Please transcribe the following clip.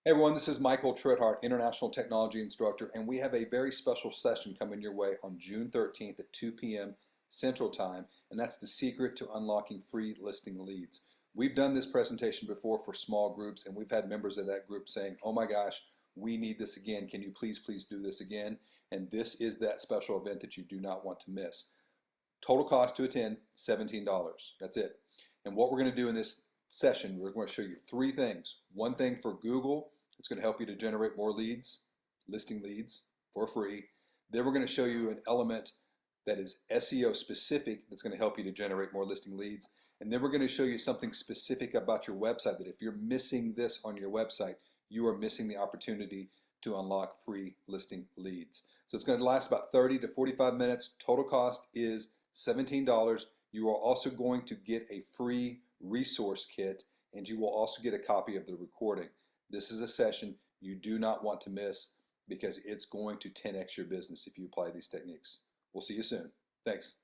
Hey everyone, this is Michael Trethart, International Technology Instructor, and we have a very special session coming your way on June 13th at 2 p.m. Central Time, and that's the secret to unlocking free listing leads. We've done this presentation before for small groups, and we've had members of that group saying, oh my gosh, we need this again. Can you please do this again? And this is that special event that you do not want to miss. Total cost to attend, $17. That's it. And what we're going to do in this session, we're going to show you three things. One thing for Google, it's going to help you to generate more leads, listing leads for free. Then we're going to show you an element that is SEO specific that's going to help you to generate more listing leads. And then we're going to show you something specific about your website that if you're missing this on your website, you are missing the opportunity to unlock free listing leads. So it's going to last about 30 to 45 minutes. Total cost is $17. You are also going to get a free resource kit, and you will also get a copy of the recording. This is a session you do not want to miss because it's going to 10x your business if you apply these techniques. We'll see you soon. Thanks.